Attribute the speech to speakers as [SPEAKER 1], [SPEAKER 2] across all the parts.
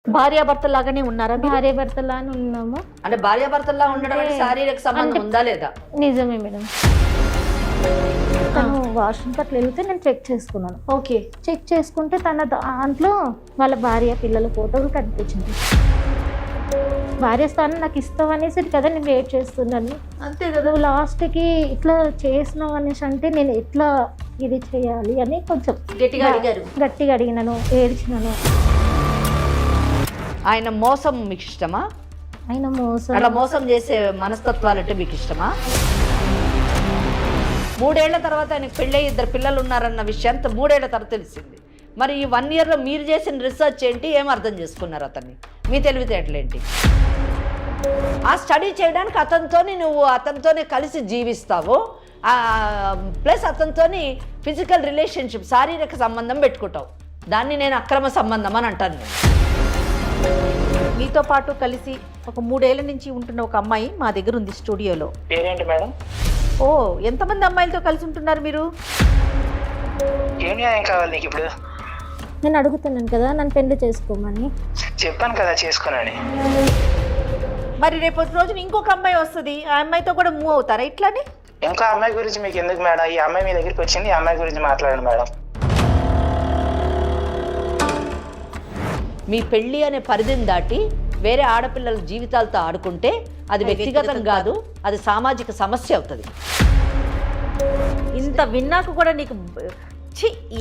[SPEAKER 1] భార్యాభర్తలాగానే ఉన్నారా?
[SPEAKER 2] భార్యాభర్తలానే ఉన్నాము.
[SPEAKER 1] అంటే భార్యాభర్తలా ఉండడం అంటే శారీరక సంబంధం ఉందా లేదా?
[SPEAKER 2] నిజమే మేడం. తను వాష్రూమ్ అట్లా వెళ్తే నేను చెక్ చేసుకున్నాను.
[SPEAKER 1] ఓకే.
[SPEAKER 2] చెక్ చేసుకుంటే తన దాంట్లో వాళ్ళ భార్య పిల్లల ఫోటోలు కనిపించింది. భార్య స్థానం నాకు ఇస్తావు అనేసి కదా నేను వెయిట్ చేస్తున్నాను.
[SPEAKER 1] అంతే కదా.
[SPEAKER 2] నువ్వు లాస్ట్కి ఇట్లా చేసినావు అనేసి అంటే నేను ఎట్లా ఇది చేయాలి అని కొంచెం గట్టిగా అడిగినాను, ఏడ్చినాను.
[SPEAKER 1] ఆయన మోసం మీకు ఇష్టమా?
[SPEAKER 2] ఆయన
[SPEAKER 1] అలా మోసం చేసే మనస్తత్వాలంటే మీకు ఇష్టమా? 3 ఏళ్ల తర్వాత ఆయనకు పెళ్ళై 2 పిల్లలు ఉన్నారన్న విషయం 3 ఏళ్ల తర్వాత తెలిసింది. మరి ఈ 1 ఇయర్లో మీరు చేసిన రీసెర్చ్ ఏంటి? ఏం అర్థం చేసుకున్నారు అతన్ని? మీ తెలివితేటలేంటి? ఆ స్టడీ చేయడానికి నువ్వు అతనితోనే కలిసి జీవిస్తావు, ప్లస్ అతనితోని ఫిజికల్ రిలేషన్షిప్, శారీరక సంబంధం పెట్టుకుంటావు. దాన్ని నేను అక్రమ సంబంధం అని అంటాను. మీతో పాటు కలిసి ఒక 3 ఏళ్ల నుంచి ఉంటున్న ఒక అమ్మాయి మా దగ్గర ఉంది స్టూడియోలో.
[SPEAKER 3] పేరేంటి మేడం?
[SPEAKER 1] ఓ, ఎంతమంది అమ్మాయిలతో కలిసి ఉంటున్నారు మీరు?
[SPEAKER 3] ఏం న్యాయం కావాలి నీకు ఇప్పుడు?
[SPEAKER 2] నేను అడుగుతున్నాను కదా నన్ను పెళ్లి చేసుకోమని.
[SPEAKER 3] చెప్పాను కదా చేసుకోనని.
[SPEAKER 1] మరి రేపు రోజున ఇంకొక అమ్మాయి వస్తుంది, ఆ అమ్మాయితో కూడా మూవ్ అవుతారా ఇట్లానే?
[SPEAKER 3] ఇంకో అమ్మాయి గురించి మీకు ఎందుకు మేడం? ఈ అమ్మాయి మీ దగ్గరికి వచ్చింది, ఈ అమ్మాయి గురించి మాట్లాడండి మేడం.
[SPEAKER 1] మీ పెళ్ళి అనే పరిధిని దాటి వేరే ఆడపిల్లల జీవితాలతో ఆడుకుంటే అది వ్యక్తిగతం కాదు, అది సామాజిక సమస్య అవుతుంది. ఇంత విన్నాక కూడా నీకు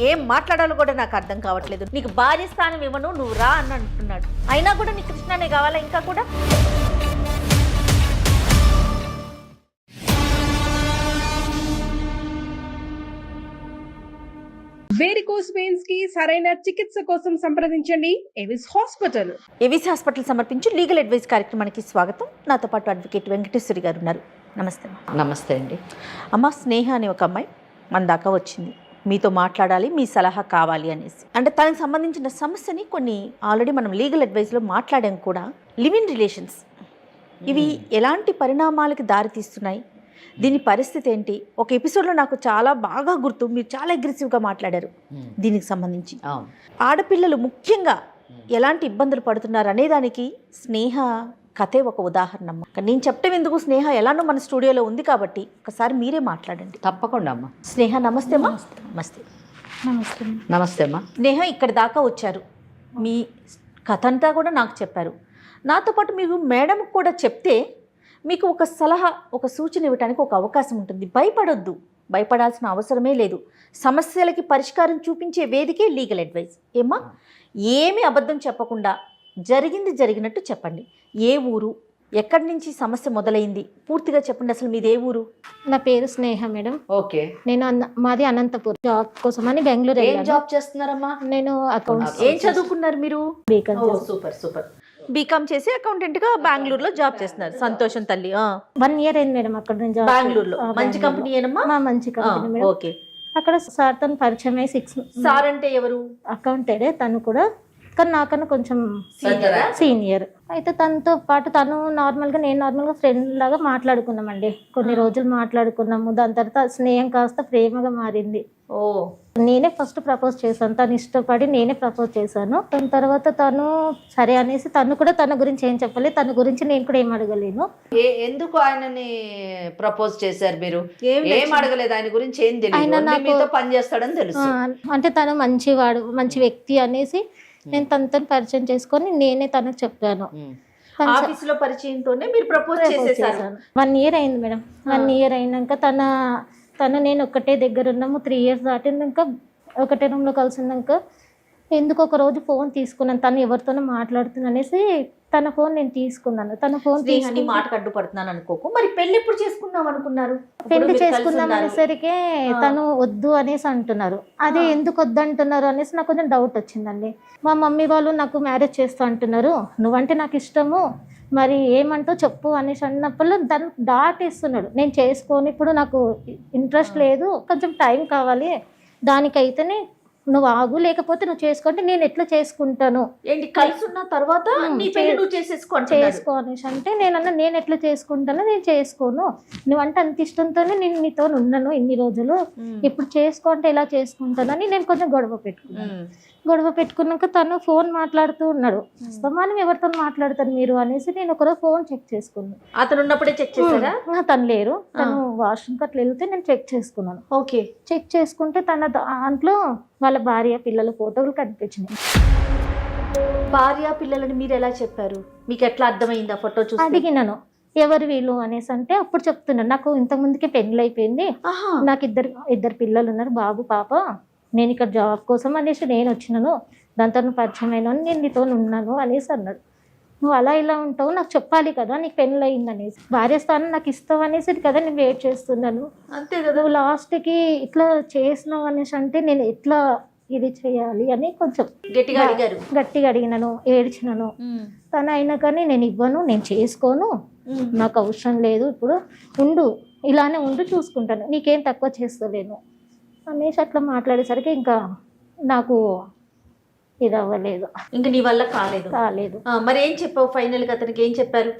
[SPEAKER 1] ఏం మాట్లాడాలో కూడా నాకు అర్థం కావట్లేదు. నీకు భార్య స్థానం ఇవ్వను, నువ్వు రా అని అంటున్నాడు. అయినా కూడా నీకు కృష్ణనే కావాలా ఇంకా కూడా?
[SPEAKER 4] వేరికోస్ వెయిన్స్ కి సరైన చికిత్స కోసం సంప్రదించండి ఎవిస్ హాస్పిటల్.
[SPEAKER 1] ఎవిస్ హాస్పిటల్ సమర్పించు లీగల్ అడ్వైస్ కార్యక్రమానికి స్వాగతం. నాతో పాటు అడ్వకేట్ వెంకటేశ్వరి గారు ఉన్నారు. నమస్తే. నమస్తే అండి. అమ్మ, స్నేహ అనే ఒక అమ్మాయి మన దాకా వచ్చింది, మీతో మాట్లాడాలి, మీ సలహా కావాలి అనేసి. అంటే తనకు సంబంధించిన సమస్యని కొన్ని ఆల్రెడీ మనం లీగల్ అడ్వైస్లో మాట్లాడాం కూడా. లివ్ ఇన్ రిలేషన్స్ ఇవి ఎలాంటి పరిణామాలకి దారితీస్తున్నాయి, దీని పరిస్థితి ఏంటి? ఒక ఎపిసోడ్లో నాకు చాలా బాగా గుర్తు, మీరు చాలా అగ్రెసివ్గా మాట్లాడారు దీనికి సంబంధించి. ఆడపిల్లలు ముఖ్యంగా ఎలాంటి ఇబ్బందులు పడుతున్నారు అనేదానికి స్నేహ కథే ఒక ఉదాహరణ అమ్మ. నేను చెప్పటం ఎందుకు, స్నేహ ఎలానో మన స్టూడియోలో ఉంది కాబట్టి ఒకసారి మీరే మాట్లాడండి. తప్పకుండా అమ్మ. స్నేహ నమస్తే అమ్మా. నమస్తే.
[SPEAKER 2] నమస్తే.
[SPEAKER 1] నమస్తే అమ్మా. స్నేహ ఇక్కడ దాకా వచ్చారు, మీ కథ అంతా కూడా నాకు చెప్పారు. నాతో పాటు మీరు మేడంకి కూడా చెప్తే మీకు ఒక సలహా, ఒక సూచన ఇవ్వడానికి ఒక అవకాశం ఉంటుంది. భయపడొద్దు, భయపడాల్సిన అవసరమే లేదు. సమస్యలకి పరిష్కారం చూపించే వేదికే లీగల్ అడ్వైస్. ఏమ్మా, ఏమీ అబద్ధం చెప్పకుండా జరిగింది జరిగినట్టు చెప్పండి. ఏ ఊరు, ఎక్కడి నుంచి సమస్య మొదలైంది, పూర్తిగా చెప్పండి. అసలు మీది ఏ ఊరు?
[SPEAKER 2] నా పేరు స్నేహ మేడం.
[SPEAKER 1] ఓకే.
[SPEAKER 2] నేను మాది అనంతపూర్. జాబ్ కోసం అని బెంగళూరు.
[SPEAKER 1] ఏం జాబ్ చేస్తున్నారమ్మా?
[SPEAKER 2] నేను అకౌంట్స్.
[SPEAKER 1] ఏం చదువుకున్నారు మీరు?
[SPEAKER 2] బీకామ్.
[SPEAKER 1] Super super. బీకామ్ చేసి అకౌంటెంట్గా బెంగళూరులో జాబ్ చేస్తున్నారు. సంతోషం తల్లి.
[SPEAKER 2] 1 ఇయర్ అయింది మేడం అక్కడ నుంచి.
[SPEAKER 1] బెంగళూరులో మంచి కంపెనీ ఏనమ్మా?
[SPEAKER 2] మంచి కంపెనీ మేడం.
[SPEAKER 1] ఓకే.
[SPEAKER 2] అక్కడ సార్ తను పరిచయం అయ్యి 6
[SPEAKER 1] సార్ అంటే ఎవరు?
[SPEAKER 2] అకౌంటెంటే తను కూడా, కానీ నాకన్నా కొంచెం సీనియర్. అయితే తనతో పాటు తను నార్మల్గా, నేను నార్మల్గా ఫ్రెండ్ లాగా మాట్లాడుకున్నామండి. కొన్ని రోజులు మాట్లాడుకున్నాము. దాని తర్వాత స్నేహం కాస్త ప్రేమగా మారింది.
[SPEAKER 1] ఓ.
[SPEAKER 2] నేనే ఫస్ట్ ప్రపోజ్ చేశాను, తను ఇష్టపడి నేనే ప్రపోజ్ చేశాను. దాని తర్వాత తను సరే అనేసి, తను కూడా తన గురించి ఏం చెప్పలేదు, తన గురించి నేను కూడా ఏం అడగలేను.
[SPEAKER 1] ఎందుకు ఆయనని ప్రపోజ్ చేశారు మీరు? ఏం అడగలేదు ఆయన గురించి, ఏం తెలియదు,
[SPEAKER 2] ఆయన
[SPEAKER 1] నాతో పని చేస్తాడని తెలుసు.
[SPEAKER 2] అంటే తను మంచివాడు, మంచి వ్యక్తి అనేసి నేను తనతో పరిచయం చేసుకొని నేనే తనకు చెప్పాను.
[SPEAKER 1] ఆఫీసులో పరిచయంతోనే మీరు ప్రపోజ్ చేసేసారు.
[SPEAKER 2] 1 ఇయర్ అయింది మేడం. 1 ఇయర్ అయినాక తను నేను ఒకటే దగ్గర ఉన్నాము. 3 ఇయర్స్ దాటినాక ఒకటే రూమ్లో కలిసినాక ఎందుకు ఒక రోజు ఫోన్ తీసుకున్నాను. తను ఎవరితోనో మాట్లాడుతున్నా అనేసి తన ఫోన్ నేను తీసుకున్నాను. తన ఫోన్ తీసుకుని
[SPEAKER 1] మాటకు అడ్డుపడుతున్నాను అనుకోకు. మరి పెళ్లి ఎప్పుడు చేసుకుందాం అనుకున్నారు?
[SPEAKER 2] పెళ్లి చేసుకుందాం అనేసరికి తను వద్దు అనేసి అంటున్నారు. అదే ఎందుకు వద్దు అంటున్నారు అనేసి నాకు కొంచెం డౌట్ వచ్చిందండి. మా మమ్మీ వాళ్ళు నాకు మ్యారేజ్ చేస్తూ అంటున్నారు, నువ్వంటే నాకు ఇష్టము, మరి ఏమంటో చెప్పు అనేసి అన్నప్పుడు దాన్ని దాటేస్తున్నాడు. నేను చేసుకొని ఇప్పుడు నాకు ఇంట్రెస్ట్ లేదు, కొంచెం టైం కావాలి, దానికైతేనే నువ్వు ఆగు, లేకపోతే నువ్వు చేసుకుంటే నేను ఎట్లా చేసుకుంటాను,
[SPEAKER 1] ఏంటి కలిసి ఉన్న తర్వాత నీ పెళ్లి నువ్వు
[SPEAKER 2] చేసుకో అనేసి అంటే నేనన్నా నేను ఎట్లా చేసుకుంటానో నేను చేసుకోను, నువ్వంటే అంత ఇష్టంతోనే నేను నీతో ఉన్నాను ఇన్ని రోజులు, ఇప్పుడు చేసుకో అంటే ఎలా చేసుకుంటానని నేను కొంచెం గొడవ పెట్టుకున్నాక తను ఫోన్ మాట్లాడుతూ ఉన్నాడు. అస్తమానం ఎవరితో మాట్లాడతారు మీరు అనేసి నేను ఒకరోజు ఫోన్ చెక్ చేసుకున్నాను.
[SPEAKER 1] అతను ఉన్నప్పుడే చెక్ చేశారా?
[SPEAKER 2] తను లేరు, తను వాష్రూమ్కి అట్లా వెళ్తే నేను చెక్ చేసుకున్నాను.
[SPEAKER 1] ఓకే.
[SPEAKER 2] చెక్ చేసుకుంటే తన దాంట్లో వాళ్ళ భార్య పిల్లల ఫోటోలు కనిపించినాయి.
[SPEAKER 1] భార్య పిల్లలని మీరు ఎలా చెప్పారు? మీకు ఎట్లా అర్థమైంది ఆ ఫోటో చూసి?
[SPEAKER 2] అడిగినాను ఎవరు వీళ్ళు అనేసి అంటే అప్పుడు చెప్తున్నాను, నాకు ఇంతకుముందుకే పెళ్లి అయిపోయింది, నాకు ఇద్దరు పిల్లలు ఉన్నారు, బాబు పాప, నేను ఇక్కడ జాబ్ కోసం అనేసి నేను వచ్చినాను, దాంతో పరిచయం అయినా నేను నీతో ఉన్నాను అనేసి అన్నాడు. నువ్వు అలా ఇలా ఉంటావు, నాకు చెప్పాలి కదా నీకు పెళ్ళి అయింది అనేసి, భార్య స్థానం నాకు ఇస్తావు అనేసి కదా నేను వెయిట్ చేస్తున్నాను,
[SPEAKER 1] అంతే కదా.
[SPEAKER 2] నువ్వు లాస్ట్కి ఇట్లా చేసినావు అనేసి అంటే నేను ఎట్లా ఇది చేయాలి అని కొంచెం గట్టిగా అడిగినాను, ఏడ్చినాను. తను అయినా కానీ నేను ఇవ్వను, నేను చేసుకోను, నాకు అవసరం లేదు, ఇప్పుడు ఉండు, ఇలానే ఉండు, చూసుకుంటాను, నీకేం తక్కువ చేస్తలేను అనేసి అట్లా మాట్లాడేసరికి ఇంకా నాకు ఇది అవ్వలేదు,
[SPEAKER 1] ఇంకా నీ వల్ల కాలేదు. మరి ఏం చెప్పావు ఫైనల్ గా? అతనికి ఏం చెప్పారు?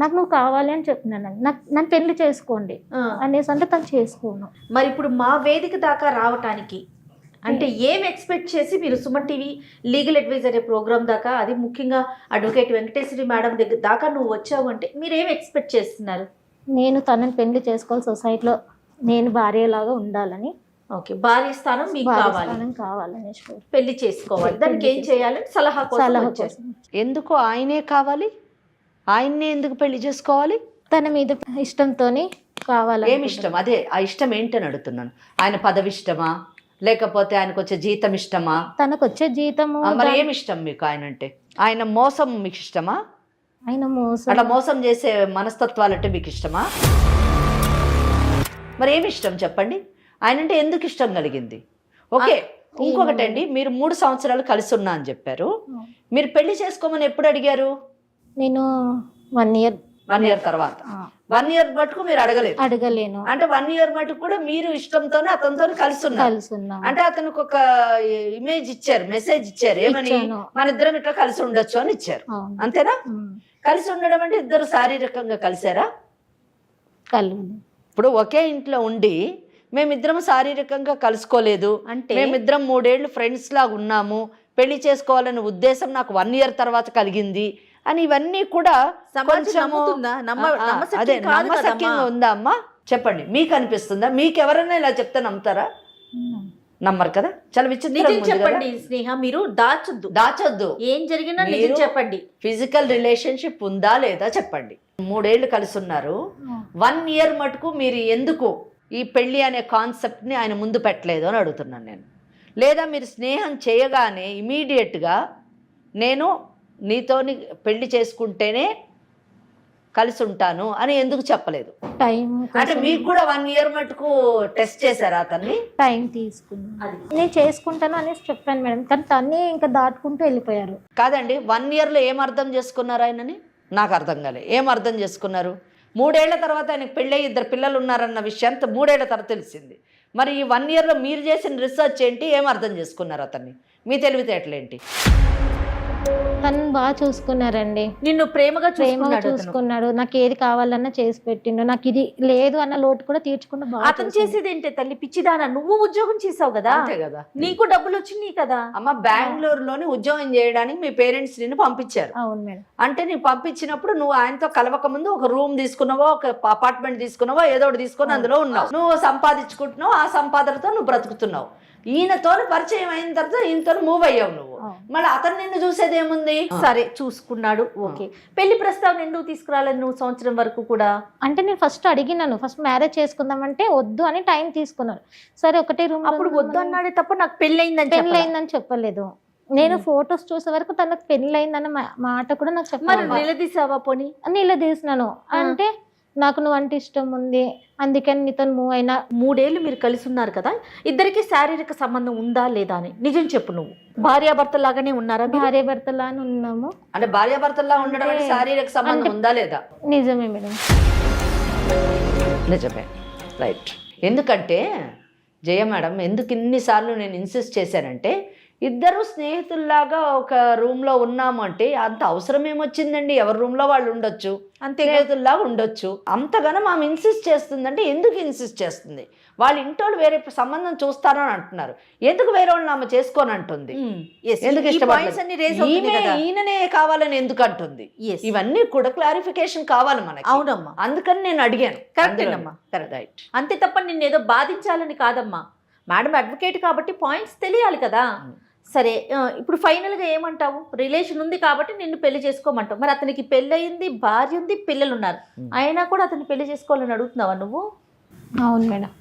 [SPEAKER 2] నాకు నువ్వు కావాలి అని చెప్పినాను, నన్ను పెళ్లి చేసుకోండి అనేసి అంటే తను చేసుకోను.
[SPEAKER 1] మరి ఇప్పుడు మా వేదిక దాకా రావటానికి అంటే ఏం ఎక్స్పెక్ట్ చేసి మీరు Suman TV legal advisor program దాకా, అది ముఖ్యంగా అడ్వకేట్ వెంకటేశ్వరి మేడం దగ్గర దాకా నువ్వు వచ్చావు అంటే మీరు ఏం ఎక్స్పెక్ట్ చేస్తున్నారు?
[SPEAKER 2] నేను తనని పెళ్లి చేసుకోవాలి, సొసైటీలో నేను భార్యలాగా ఉండాలని.
[SPEAKER 1] ఓకే, భార్య స్థానం మీకు
[SPEAKER 2] కావాలని
[SPEAKER 1] పెళ్లి చేసుకోవాలి, దానికి ఏం చేయాలి సలహా కోసం.
[SPEAKER 5] ఎందుకు ఆయనే కావాలి? ఆయన్నే ఎందుకు పెళ్లి చేసుకోవాలి?
[SPEAKER 2] తన మీద ఇష్టంతోని కావాలి.
[SPEAKER 5] ఏమి ఇష్టం? అదే ఆ ఇష్టం ఏంటని అడుగుతున్నాను. ఆయన పదవి ఇష్టమా, లేకపోతే ఆయనకు వచ్చే జీతం ఇష్టమా?
[SPEAKER 2] తనకు వచ్చే జీతము.
[SPEAKER 5] మరి ఏమి ఇష్టం మీకు ఆయన అంటే? ఆయన మోసం మీకు ఇష్టమా?
[SPEAKER 2] ఆయన
[SPEAKER 5] అట్లా మోసం చేసే మనస్తత్వాలు అంటే మీకు ఇష్టమా? మరి ఏమి ఇష్టం చెప్పండి? ఆయన అంటే ఎందుకు ఇష్టం కలిగింది? ఓకే, ఇంకొకటండి, మీరు 3 సంవత్సరాలు కలిసి ఉన్నా అని చెప్పారు, మీరు పెళ్లి చేసుకోమని ఎప్పుడు అడిగారు?
[SPEAKER 2] నేను 1 ఇయర్
[SPEAKER 5] తర్వాత 1 ఇయర్ మటుకు మీరు అడగలేను అంటే 1 ఇయర్ మటుకు కూడా మీరు ఇష్టంతోనే అతనితో కలిసి ఉన్నారు. అంటే అతనికి ఒక ఇమేజ్ ఇచ్చారు, మెసేజ్ ఇచ్చారు, ఏమని? మన ఇద్దరం ఇట్లా కలిసి ఉండొచ్చు అని ఇచ్చారు, అంతేనా? కలిసి ఉండడం అంటే ఇద్దరు శారీరకంగా కలిసారా? ఇప్పుడు ఒకే ఇంట్లో ఉండి మేమిద్దరం శారీరకంగా కలుసుకోలేదు అంటే, మేమిద్దరం 3 ఏళ్ళు ఫ్రెండ్స్ లాగా ఉన్నాము, పెళ్లి చేసుకోవాలనే ఉద్దేశం నాకు 1 ఇయర్ తర్వాత కలిగింది అని ఇవన్నీ కూడా అదే నమ్మశక్యంగా ఉందా అమ్మా? చెప్పండి, మీకు అనిపిస్తుందా? మీకు ఎవరైనా ఇలా చెప్తే నమ్ముతారా? నమ్మరు కదా. చాలా విచిత్రం.
[SPEAKER 1] చెప్పండి స్నేహ, మీరు దాచొద్దు, ఏం జరిగినా నిజం చెప్పండి.
[SPEAKER 5] ఫిజికల్ రిలేషన్షిప్ ఉందా లేదా చెప్పండి. 3 ఏళ్ళు కలిసి ఉన్నారు, 1 ఇయర్ మటుకు మీరు ఎందుకు ఈ పెళ్లి అనే కాన్సెప్ట్ని ఆయన ముందు పెట్టలేదు అని అడుగుతున్నాను నేను. లేదా మీరు స్నేహం చేయగానే ఇమీడియట్గా నేను నీతో పెళ్లి చేసుకుంటేనే కలిసి ఉంటాను అని ఎందుకు చెప్పలేదు? అంటే మీకు కూడా 1 ఇయర్ మటుకు టెస్ట్ చేశారా అతన్ని?
[SPEAKER 2] టైం తీసుకున్నాను, నేను చేసుకుంటాను అనేసి చెప్పాను మేడం, కానీ తన్ని ఇంకా దాటుకుంటూ వెళ్ళిపోయారు.
[SPEAKER 5] కాదండి, 1 ఇయర్లో ఏం అర్థం చేసుకున్నారు ఆయనని? నాకు అర్థం కాలే. ఏం అర్థం చేసుకున్నారు? 3 ఏళ్ల తర్వాత ఆయనకు పెళ్ళి 2 పిల్లలు ఉన్నారన్న విషయాన్ని 3 ఏళ్ల తర్వాత తెలిసింది. మరి ఈ 1 ఇయర్లో మీరు చేసిన రీసెర్చ్ ఏంటి? ఏం అర్థం చేసుకున్నారు అతన్ని? మీ తెలివితేటలేంటి?
[SPEAKER 2] తను బాగా చూసుకున్నారండి,
[SPEAKER 1] నిన్ను ప్రేమగా
[SPEAKER 2] చూసుకున్నాడు, నాకు ఏది కావాలన్నా చేసి పెట్టిండు, నాకు ఇది లేదు అన్న లోటు కూడా తీర్చుకుంటూ.
[SPEAKER 1] అతను చేసేది ఏంటి తల్లి పిచ్చిదానా? నువ్వు ఉద్యోగం చేసావు కదా,
[SPEAKER 5] అంతే కదా,
[SPEAKER 1] నీకు డబ్బులు వచ్చినాయి కదా.
[SPEAKER 5] అమ్మ, బెంగళూరులోని ఉద్యోగం చేయడానికి మీ పేరెంట్స్ నిన్ను పంపించారు.
[SPEAKER 2] అవును మేడం.
[SPEAKER 5] అంటే నేను పంపించినప్పుడు నువ్వు ఆయనతో కలవక ముందు ఒక రూమ్ తీసుకున్నావో, ఒక అపార్ట్మెంట్ తీసుకున్నావో, ఏదో ఒకటి తీసుకొని అందులో ఉన్నావు, నువ్వు సంపాదించుకుంటున్నావు, ఆ సంపాదనతో నువ్వు బ్రతుకుతున్నావు. ఈయనతో పరిచయం అయిన తర్వాత ఈయనతో మూవ్ అయ్యావు నువ్వు. మళ్ళీ అతను నిన్ను చూసేది ఏముంది?
[SPEAKER 1] సరే చూసుకున్నాడు, ఓకే. పెళ్లి ప్రస్తావన ఎందుకు తీసుకురాలేదు నువ్వు సంవత్సరం వరకు కూడా?
[SPEAKER 2] అంటే నేను ఫస్ట్ అడిగినాను, ఫస్ట్ మ్యారేజ్ చేసుకుందామంటే వద్దు అని టైం తీసుకున్నాను. సరే ఒకటే రూమ్.
[SPEAKER 1] అప్పుడు వద్దు అన్నాడే తప్ప నాకు పెళ్ళయిందని
[SPEAKER 2] చెప్పలేదు. నేను ఫొటోస్ చూసే వరకు తనకు పెళ్ళయిందన్న మాట కూడా నాకు చెప్పాను.
[SPEAKER 1] నిలదీసావా? పోనీ
[SPEAKER 2] నిలదీసినాను. అంటే నాకు నువ్వు అంటే ఇష్టం ఉంది, అందుకని నీతో మూవ్ అయినా.
[SPEAKER 1] 3 ఏళ్ళు మీరు కలిసి ఉన్నారు కదా, ఇద్దరికి శారీరక సంబంధం ఉందా లేదా అని నిజం చెప్పు. నువ్వు భార్యాభర్తలాగానే ఉన్నారా?
[SPEAKER 2] భార్యాభర్తలానే ఉన్నాము.
[SPEAKER 5] అంటే భార్యాభర్తలా ఉండడం అంటే శారీరక సంబంధం ఉందా లేదా?
[SPEAKER 2] నిజమే మేడం,
[SPEAKER 5] నిజమే, రైట్. ఎందుకంటే జయ మేడం ఎందుకు ఇన్నిసార్లు నేను ఇన్సిస్ట్ చేశానంటే, ఇద్దరు స్నేహితుల్లాగా ఒక రూమ్లో ఉన్నాము అంటే అంత అవసరం ఏమొచ్చిందండి? ఎవరి రూమ్లో వాళ్ళు ఉండొచ్చు, అంతే స్నేహితుల్లాగా ఉండొచ్చు. అంతగానో ఆమె ఇన్సిస్ట్ చేస్తుందంటే ఎందుకు ఇన్సిస్ట్ చేస్తుంది? వాళ్ళ ఇంటోళ్ళు వేరే సంబంధం చూస్తారని అంటున్నారు, ఎందుకు వేరే వాళ్ళని ఆమె చేసుకోని అంటుంది? ఎందుకు ఇష్టపడలేదు? ఈయననే కావాలని ఎందుకు అంటుంది? ఇవన్నీ కూడా క్లారిఫికేషన్ కావాలి మనకి.
[SPEAKER 1] అవునమ్మా,
[SPEAKER 5] అందుకని నేను అడిగాను.
[SPEAKER 1] కరెక్టేనమ్మా, కరెక్ట్. అంతే తప్ప నిన్ను ఏదో బాధించాలని కాదమ్మా. మేడం అడ్వకేట్ కాబట్టి పాయింట్స్ తెలియాలి కదా. సరే, ఇప్పుడు ఫైనల్గా ఏమంటావు? రిలేషన్ ఉంది కాబట్టి నిన్ను పెళ్లి చేసుకోమంటావు. మరి అతనికి పెళ్ళి అయింది, భార్య ఉంది, పిల్లలు ఉన్నారు, అయినా కూడా అతన్ని పెళ్లి చేసుకోవాలని అడుగుతున్నావా నువ్వు?
[SPEAKER 2] అవును మేడం.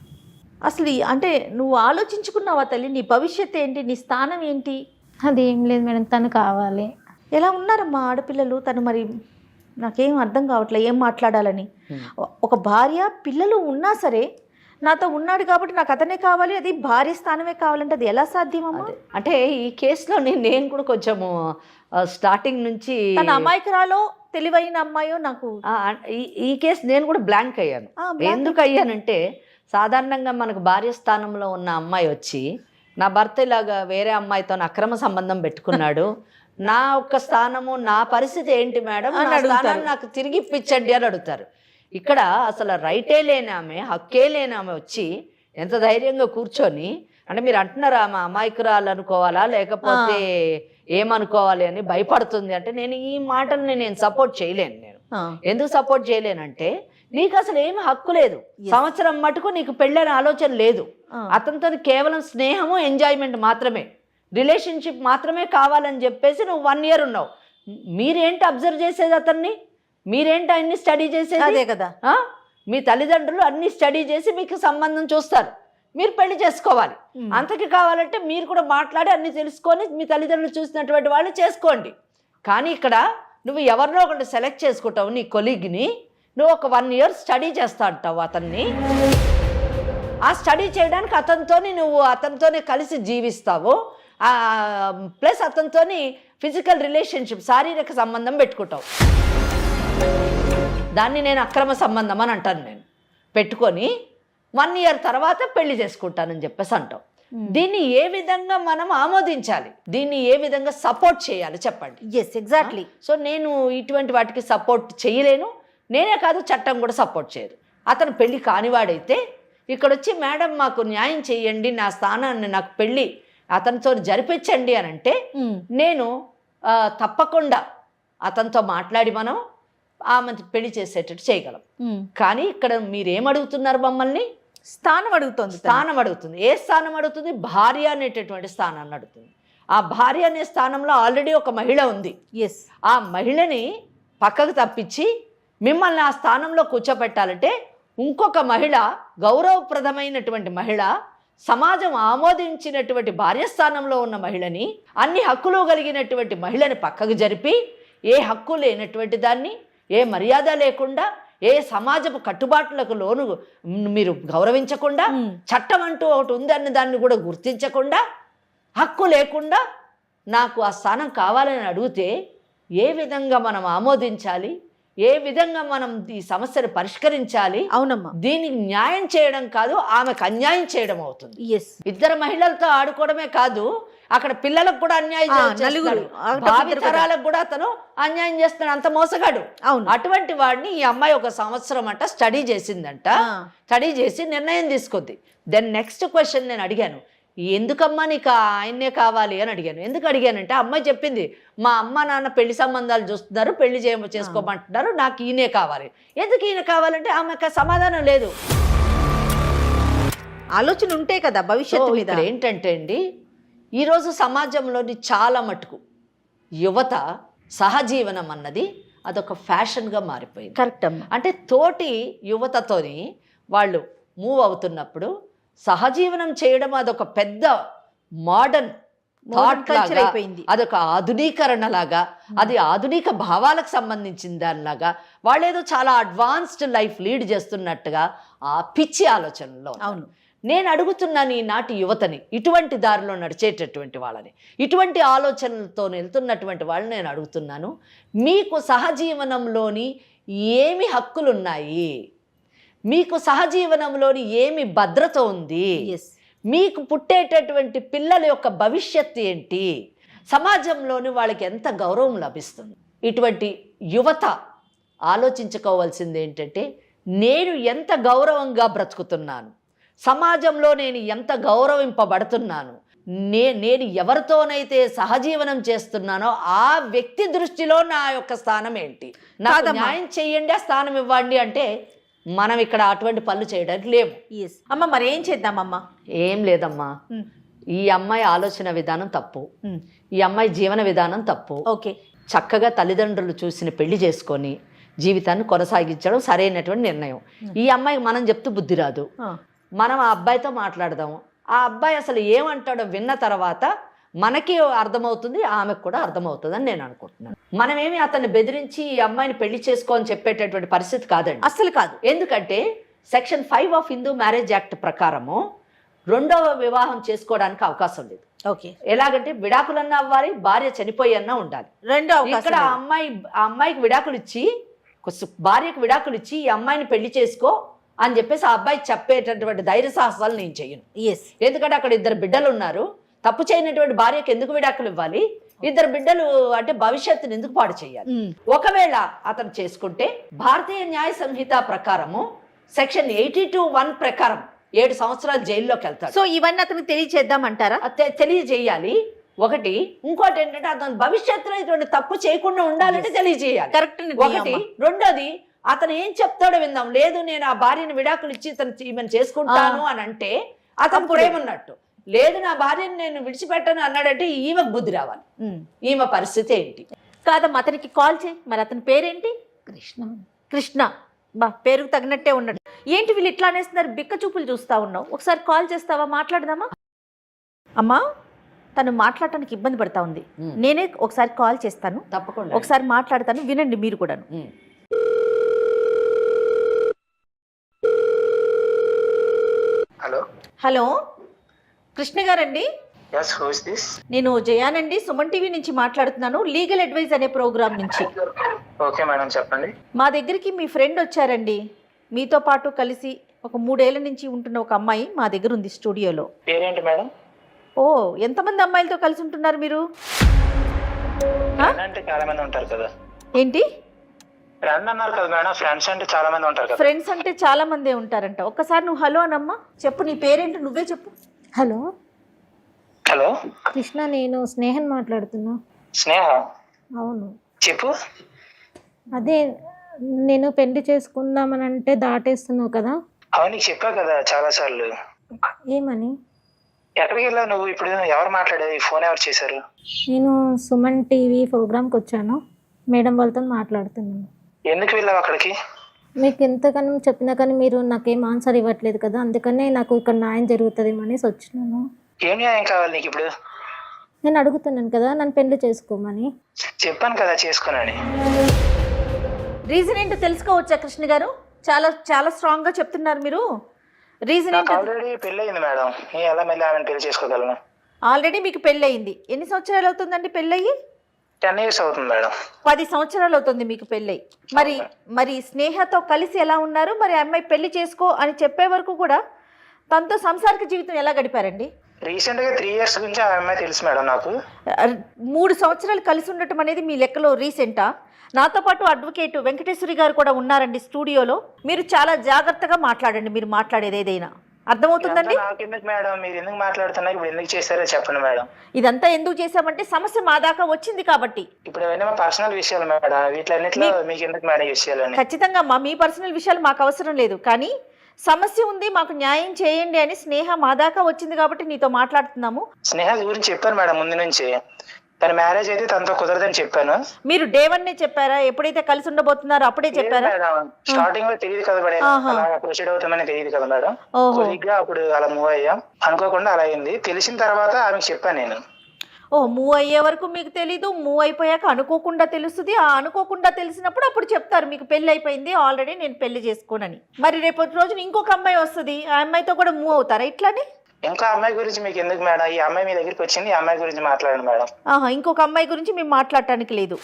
[SPEAKER 1] అసలు అంటే నువ్వు ఆలోచించుకున్నావా తల్లి? నీ భవిష్యత్తు ఏంటి? నీ స్థానం ఏంటి?
[SPEAKER 2] అది ఏం లేదు మేడం, తను కావాలి.
[SPEAKER 1] ఎలా ఉన్నారమ్మా ఆడపిల్లలు? తను మరి నాకేం అర్థం కావట్లేదు ఏం మాట్లాడాలని. ఒక భార్య పిల్లలు ఉన్నా సరే నాతో ఉన్నాడు కాబట్టి నాకు అతనే కావాలి, అది భార్య స్థానమే కావాలంటే అది ఎలా సాధ్యమమ్మా?
[SPEAKER 5] అంటే ఈ కేసులో నేను కూడా కొంచెము స్టార్టింగ్ నుంచి
[SPEAKER 1] తన అమాయకురాలో తెలివైన అమ్మాయో నాకు
[SPEAKER 5] ఈ కేసు నేను కూడా బ్లాంక్ అయ్యాను. ఎందుకు అయ్యానంటే, సాధారణంగా మనకు భార్య స్థానంలో ఉన్న అమ్మాయి వచ్చి నా భర్త ఇలాగా వేరే అమ్మాయితో అక్రమ సంబంధం పెట్టుకున్నాడు, నా ఒక్క స్థానము నా పరిస్థితి ఏంటి మేడం, నా స్థానాన్ని నాకు తిరిగి ఇప్పించండి అని అడుగుతారు. ఇక్కడ అసలు రైటే లేని ఆమె, హక్కే లేని ఆమె వచ్చి ఎంత ధైర్యంగా కూర్చొని, అంటే మీరు అంటున్నారా ఆమె అమాయకురాలు అనుకోవాలా లేకపోతే ఏమనుకోవాలి అని భయపడుతుంది అంటే, నేను ఈ మాటల్ని నేను సపోర్ట్ చేయలేను. నేను ఎందుకు సపోర్ట్ చేయలేనంటే, నీకు అసలు ఏమి హక్కు లేదు. సంవత్సరం మటుకు నీకు పెళ్ళైన ఆలోచన లేదు. అతనితో కేవలం స్నేహము, ఎంజాయ్మెంట్ మాత్రమే, రిలేషన్షిప్ మాత్రమే కావాలని చెప్పేసి నువ్వు 1 year ఉన్నావు. మీరేంటి అబ్జర్వ్ చేసేది అతన్ని? మీరేంటి అన్ని స్టడీ చేసేది?
[SPEAKER 1] అదే కదా.
[SPEAKER 5] మీ తల్లిదండ్రులు అన్ని స్టడీ చేసి మీకు సంబంధం చూస్తారు, మీరు పెళ్లి చేసుకోవాలి. అంతకి కావాలంటే మీరు కూడా మాట్లాడి అన్ని తెలుసుకొని మీ తల్లిదండ్రులు చూసినటువంటి వాళ్ళు చేసుకోండి. కానీ ఇక్కడ నువ్వు ఎవరినో ఒకటి సెలెక్ట్ చేసుకుంటావు, నీ కొలీగ్ని. నువ్వు ఒక 1 year స్టడీ చేస్తా అంటావు అతన్ని. ఆ స్టడీ చేయడానికి అతనితోనే కలిసి జీవిస్తావు, ప్లస్ అతనితోని ఫిజికల్ రిలేషన్షిప్, శారీరక సంబంధం పెట్టుకుంటావు. దాన్ని నేను అక్రమ సంబంధం అని అంటాను. నేను పెట్టుకొని 1 year తర్వాత పెళ్లి చేసుకుంటానని చెప్పేసి అంటావు. దీన్ని ఏ విధంగా మనం ఆమోదించాలి? దీన్ని ఏ విధంగా సపోర్ట్ చేయాలి చెప్పండి?
[SPEAKER 1] ఎగ్జాక్ట్లీ.
[SPEAKER 5] సో నేను ఇటువంటి వాటికి సపోర్ట్ చేయలేను. నేనే కాదు, చట్టం కూడా సపోర్ట్ చేయదు. అతను పెళ్లి కానివాడైతే ఇక్కడ వచ్చి మేడం మాకు న్యాయం చేయండి, నా స్థానాన్ని నాకు పెళ్ళి అతనితో జరిపించండి అని అంటే, నేను తప్పకుండా అతనితో మాట్లాడి మనం ఆమె పెళ్లి చేసేటట్టు చేయగలం. కానీ ఇక్కడ మీరేమడుగుతున్నారు? మమ్మల్ని
[SPEAKER 1] స్థానం అడుగుతుంది.
[SPEAKER 5] స్థానం అడుగుతుంది. ఏ స్థానం అడుగుతుంది? భార్య అనేటటువంటి స్థానాన్ని అడుగుతుంది. ఆ భార్య అనే స్థానంలో ఆల్రెడీ ఒక మహిళ ఉంది. ఆ మహిళని పక్కకు తప్పించి మిమ్మల్ని ఆ స్థానంలో కూర్చోపెట్టాలంటే, ఇంకొక మహిళ, గౌరవప్రదమైనటువంటి మహిళ, సమాజం ఆమోదించినటువంటి భార్య స్థానంలో ఉన్న మహిళని, అన్ని హక్కులు కలిగినటువంటి మహిళని పక్కకు జరిపి, ఏ హక్కు లేనటువంటి దాన్ని, ఏ మర్యాద లేకుండా, ఏ సమాజపు కట్టుబాట్లకు లోను మీరు గౌరవించకుండా, చట్టం అంటూ ఒకటి ఉందన్న దాన్ని కూడా గుర్తించకుండా, హక్కు లేకుండా నాకు ఆ స్థానం కావాలని అడిగితే ఏ విధంగా మనం ఆమోదించాలి? ఏ విధంగా మనం ఈ సమస్యను పరిష్కరించాలి?
[SPEAKER 1] అవునమ్మా,
[SPEAKER 5] దీనికి న్యాయం చేయడం కాదు, ఆమెకు అన్యాయం చేయడం అవుతుంది. ఇద్దరు మహిళలతో ఆడుకోవడమే కాదు, అక్కడ పిల్లలకు కూడా అన్యాయం చేస్తున్నాడు, భావితరాలకు కూడా అతను అన్యాయం చేస్తున్నాడు. అంత మోసగాడు. అటువంటి వాడిని ఈ అమ్మాయి 1 సంవత్సరం అంట స్టడీ చేసిందంట. స్టడీ చేసి నిర్ణయం తీసుకుంది. దెన్ నెక్స్ట్ క్వశ్చన్ నేను అడిగాను, ఎందుకమ్మా నీకు ఆయన్నే కావాలి అని అడిగాను. ఎందుకు అడిగానంటే, అమ్మాయి చెప్పింది, మా అమ్మ నాన్న పెళ్లి సంబంధాలు చూస్తున్నారు, పెళ్లి చేసుకోమంటున్నారు, నాకు ఈయనే కావాలి. ఎందుకు ఈయన కావాలంటే ఆమెకు సమాధానం లేదు.
[SPEAKER 1] ఆలోచన ఉంటే కదా భవిష్యత్తు మీద.
[SPEAKER 5] ఏంటంటే అండి, ఈరోజు సమాజంలోని చాలా మటుకు యువత సహజీవనం అన్నది అదొక ఫ్యాషన్గా మారిపోయింది.
[SPEAKER 1] కరెక్ట్ అమ్మా.
[SPEAKER 5] అంటే తోటి యువతతోని వాళ్ళు మూవ్ అవుతున్నప్పుడు సహజీవనం చేయడం అదొక పెద్ద మోడర్న్ థాట్ లాగా అయిపోయింది. అదొక ఆధునీకరణ లాగా, అది ఆధునిక భావాలకు సంబంధించిన దానిలాగా, వాళ్ళు ఏదో చాలా అడ్వాన్స్డ్ లైఫ్ లీడ్ చేస్తున్నట్టుగా ఆ పిచ్చి ఆలోచనలో.
[SPEAKER 1] అవును,
[SPEAKER 5] నేను అడుగుతున్నాను ఈనాటి యువతని, ఇటువంటి దారిలో నడిచేటటువంటి వాళ్ళని, ఇటువంటి ఆలోచనలతో వెళ్తున్నటువంటి వాళ్ళని నేను అడుగుతున్నాను, మీకు సహజీవనంలోని ఏమి హక్కులున్నాయి? మీకు సహజీవనంలోని ఏమి భద్రత ఉంది? మీకు పుట్టేటటువంటి పిల్లల యొక్క భవిష్యత్తు ఏంటి, సమాజంలోని వాళ్ళకి ఎంత గౌరవం లభిస్తుంది. ఇటువంటి యువత ఆలోచించుకోవాల్సింది ఏంటంటే, నేను ఎంత గౌరవంగా బ్రతుకుతున్నాను, సమాజంలో నేను ఎంత గౌరవింపబడుతున్నాను, నేను ఎవరితోనైతే సహజీవనం చేస్తున్నానో ఆ వ్యక్తి దృష్టిలో నా యొక్క స్థానం ఏంటి, నాకు న్యాయం చేయండి, ఆ స్థానం ఇవ్వండి అంటే మనం ఇక్కడ అటువంటి పనులు చేయడానికి లేవు.
[SPEAKER 1] ఎస్ అమ్మ, మరి ఏం చేద్దామమ్మా?
[SPEAKER 5] ఏం లేదమ్మా, ఈ అమ్మాయి ఆలోచన విధానం తప్పు, ఈ అమ్మాయి జీవన విధానం తప్పు.
[SPEAKER 1] ఓకే,
[SPEAKER 5] చక్కగా తల్లిదండ్రులు చూసిన పెళ్లి చేసుకొని జీవితాన్ని కొనసాగించడం సరైనటువంటి నిర్ణయం. ఈ అమ్మాయికి మనం చెప్తూ బుద్ధి రాదు, మనం ఆ అబ్బాయితో మాట్లాడదాము. ఆ అబ్బాయి అసలు ఏమంటాడో విన్న తర్వాత మనకి అర్థమవుతుంది, ఆమెకు కూడా అర్థమవుతుంది అని నేను అనుకుంటున్నాను. మనమేమి అతన్ని బెదిరించి ఈ అమ్మాయిని పెళ్లి చేసుకో అని చెప్పేటటువంటి పరిస్థితి కాదండి,
[SPEAKER 1] అస్సలు కాదు.
[SPEAKER 5] ఎందుకంటే section 5 of Hindu marriage act ప్రకారము రెండవ వివాహం చేసుకోవడానికి అవకాశం లేదు.
[SPEAKER 1] ఓకే,
[SPEAKER 5] ఎలాగంటే విడాకులన్నా అవ్వాలి, భార్య చనిపోయి అన్నా ఉండాలి. ఇక్కడ ఆ అమ్మాయికి విడాకులు ఇచ్చి, భార్యకు విడాకులు ఇచ్చి ఈ అమ్మాయిని పెళ్లి చేసుకో అని చెప్పేసి ఆ అబ్బాయి చెప్పేటటువంటి ధైర్య సాహసాలు నేను చెయ్యను. ఎందుకంటే అక్కడ 2 బిడ్డలు ఉన్నారు, తప్పు చేయనటువంటి భార్యకు ఎందుకు విడాకులు ఇవ్వాలి, 2 బిడ్డలు అంటే భవిష్యత్తుని ఎందుకు పాడు చేయాలి. ఒకవేళ అతను చేసుకుంటే భారతీయ న్యాయ సంహిత ప్రకారము సెక్షన్ 82(1) ప్రకారం 7 సంవత్సరాలు జైల్లోకి వెళ్తాడు.
[SPEAKER 1] సో ఇవన్నీ అతనికి తెలియచేద్దామంటారా?
[SPEAKER 5] తెలియజేయాలి. ఒకటి, ఇంకోటి ఏంటంటే అతను భవిష్యత్తులో ఇటువంటి తప్పు చేయకుండా ఉండాలంటే తెలియజేయాలి.
[SPEAKER 1] కరెక్ట్.
[SPEAKER 5] ఒకటి. రెండోది, అతను ఏం చెప్తాడో విందాం. లేదు నేను ఆ భార్యను విడాకులు ఇచ్చి ఈమెను చేసుకుంటాను అని అంటే అతను ప్రేమన్నట్టు. లేదు నా భార్యను నేను విడిచిపెట్టాను అన్నాడంటే ఈమెకు బుద్ధి రావాలి. ఈమె పరిస్థితి ఏంటి?
[SPEAKER 1] కాదమ్మా, అతనికి కాల్ చేయి. మరి అతని పేరేంటి? కృష్ణ. బా, పేరుకు తగినట్టే ఉన్నాడు. ఏంటి వీళ్ళు ఇట్లా అనేస్తున్నారు, బిక్క చూపులు చూస్తా ఉన్నావు. ఒకసారి కాల్ చేస్తావా, మాట్లాడదామా? అమ్మా, తను మాట్లాడటానికి ఇబ్బంది పడతా ఉంది. నేనే ఒకసారి కాల్ చేస్తాను,
[SPEAKER 5] తప్పకుండా
[SPEAKER 1] ఒకసారి మాట్లాడతాను, వినండి మీరు కూడాను.
[SPEAKER 3] హలో
[SPEAKER 1] హలో, కృష్ణ గారండి?
[SPEAKER 3] yes who is this?
[SPEAKER 1] నేను జయానండి, సుమన్ టీవీ నుంచి మాట్లాడుతున్నాను, లీగల్ అడ్వైజ్ అనే ప్రోగ్రామ్ నుంచి.
[SPEAKER 3] ఓకే మేడం, చెప్పండి.
[SPEAKER 1] మా దగ్గరికి మీ ఫ్రెండ్ వచ్చారండి, మీతో పాటు కలిసి ఒక 3 ఏళ్ల నుంచి ఉంటున్న ఒక అమ్మాయి మా దగ్గర ఉంది స్టూడియోలో.
[SPEAKER 3] పేరేంటి మేడం?
[SPEAKER 1] ఓ, ఎంతమంది అమ్మాయిలతో కలిసి ఉంటున్నారు మీరు?
[SPEAKER 3] అంటే చాలా మంది ఉంటారు కదా.
[SPEAKER 1] ఏంటి
[SPEAKER 3] ఫ్రెండ్ అన్నారు కదా మేడం, ఫ్రెండ్స్ అంటే చాలా మంది ఉంటారు కదా.
[SPEAKER 1] ఫ్రెండ్స్ అంటే చాలా మందే ఉంటారంట. ఒక్కసారి నువ్వు హలో అనమ్మా, చెప్పు నీ పేరేంటి, నువ్వే చెప్పు.
[SPEAKER 2] హలో
[SPEAKER 3] హలో
[SPEAKER 2] కృష్ణ, నేను స్నేహన్ మాట్లాడుతున్నా.
[SPEAKER 3] స్నేహ?
[SPEAKER 2] అవును,
[SPEAKER 3] చెప్పు.
[SPEAKER 2] అదే నేను పెళ్లి చేసుకుందామని అంటే దాటేస్తున్నావు కదా.
[SPEAKER 3] అవును, నీకు చెప్పా కదా చాలా సార్లు.
[SPEAKER 2] ఏమని?
[SPEAKER 3] ఎక్కడికి వెళ్ళావు నువ్వు? ఇప్పుడు ఎవరు మాట్లాడేది? ఫోన్ ఎవరు చేశారు?
[SPEAKER 2] నేను సుమన్ టీవీ ప్రోగ్రామ్కి వచ్చాను, మేడం వాళ్ళతో మాట్లాడుతున్నాను.
[SPEAKER 3] ఎందుకు వెళ్ళావు అక్కడికి?
[SPEAKER 2] మీకు ఎంతగానో చెప్పినా కానీ మీరు నాకేం ఆన్సర్ ఇవ్వట్లేదు కదా, అందుకనే నాకు ఇక్కడ న్యాయం జరుగుతుందేమో అనేసి వచ్చినాను.
[SPEAKER 3] ఏం న్యాయం కావాలి నీకు ఇప్పుడు?
[SPEAKER 2] నేను అడుగుతున్నాను కదా, నన్ను పెళ్లి చేసుకోమని.
[SPEAKER 3] చెప్పాను కదా చేసుకోనని.
[SPEAKER 1] రీజన్ ఏంటో తెలుసుకోవచ్చా కృష్ణ గారు? చాలా చాలా స్ట్రాంగ్ గా చెప్తున్నారు మీరు. రీజన్
[SPEAKER 3] నాకు
[SPEAKER 1] ఏంటో?
[SPEAKER 3] ఆల్రెడీ పెళ్ళి అయింది మేడం, నేను ఎలా మళ్ళీ ఆమెను పెళ్లి చేసుకోగలను?
[SPEAKER 1] ఆల్రెడీ మీకు పెళ్ళి అయింది. ఎన్ని సంవత్సరాలు అవుతుందండి పెళ్ళయ్యి?
[SPEAKER 3] 10 years అవుతుంది మేడం.
[SPEAKER 1] 10 సంవత్సరాలు అవుతుంది మీకు పెళ్ళై. మరి స్నేహతో కలిసి ఎలా ఉన్నారు? మరి అమ్మాయి పెళ్లి చేసుకో అని చెప్పే వరకు కూడా తనతో సంసారిక జీవితం ఎలా గడిపారండి?
[SPEAKER 3] రీసెంట్ గా 3 years గురించి ఆ అమ్మాయి తెలుసు మేడం నాకు.
[SPEAKER 1] 3 సంవత్సరాలు కలిసి ఉండటం అనేది మీ లెక్కలో రీసెంటా? నాతో పాటు అడ్వకేట్ వెంకటేశ్వరి గారు కూడా ఉన్నారండి స్టూడియోలో. మీరు చాలా జాగ్రత్తగా మాట్లాడండి, మీరు మాట్లాడేది ఏదైనా అర్థమవుతుందండి.
[SPEAKER 3] నాకెందుకు మేడం, మీరు ఎందుకు మాట్లాడుతున్నారు? ఇప్పుడు ఎందుకు చేశారో చెప్పండి మేడం.
[SPEAKER 1] ఇదంతా ఎందుకు చేశామంటే సమస్య మా దాకా వచ్చింది కాబట్టి.
[SPEAKER 3] ఇప్పుడు అవన్నీ మా పర్సనల్ విషయాలు మేడం, వీటిలన్నిట్లో మీకు ఎందుకు మేడం విషయాలని?
[SPEAKER 1] ఖచ్చితంగా మీ పర్సనల్ విషయాలు మాకు అవసరం లేదు, కానీ సమస్య ఉంది, మాకు న్యాయం చేయండి అని స్నేహ మా దాకా వచ్చింది కాబట్టి నీతో మాట్లాడుతున్నాము.
[SPEAKER 3] స్నేహ గురించి చెప్పాను మేడం ముందు నుంచి. తన మ్యారేజ్ అయితే తనతో కుదరదని చెప్పాను.
[SPEAKER 1] మీరు డే 1 చెప్పారా? ఎప్పుడైతే కలిసి ఉండబోతున్నారో అప్పుడే చెప్పారా?
[SPEAKER 3] స్టార్టింగ్ లో తెలియదు కదా మేడం, అలా ప్రొసీడ్ అవుతామని తెలియదు కదా మేడం. కొద్దిగా అప్పుడు అలా మూవ్ అయ్యాం, అనుకోకుండా అలా అయింది. తెలిసిన తర్వాత ఆమెకు చెప్పాను నేను.
[SPEAKER 1] మూవ్ అయ్యే వరకు మీకు తెలీదు, మూవ్ అయిపోయాక అనుకోకుండా తెలుస్తుంది. ఆ అనుకోకుండా తెలిసినప్పుడు అప్పుడు చెప్తారు మీకు పెళ్లి అయిపోయింది ఆల్రెడీ, నేను పెళ్లి చేసుకోనని. మరి రేపటి రోజున ఇంకొక అమ్మాయి వస్తుంది, ఆ అమ్మాయితో కూడా మూవ్ అవుతారా ఇట్లానే?
[SPEAKER 3] ఇంకా అమ్మాయి గురించి మీకు ఎందుకు మేడం? ఈ అమ్మాయి మీ దగ్గరికి వచ్చింది, ఈ అమ్మాయి గురించి మాట్లాడండి మేడం.
[SPEAKER 1] ఇంకొక అమ్మాయి గురించి మేము మాట్లాడటానికి లేదు.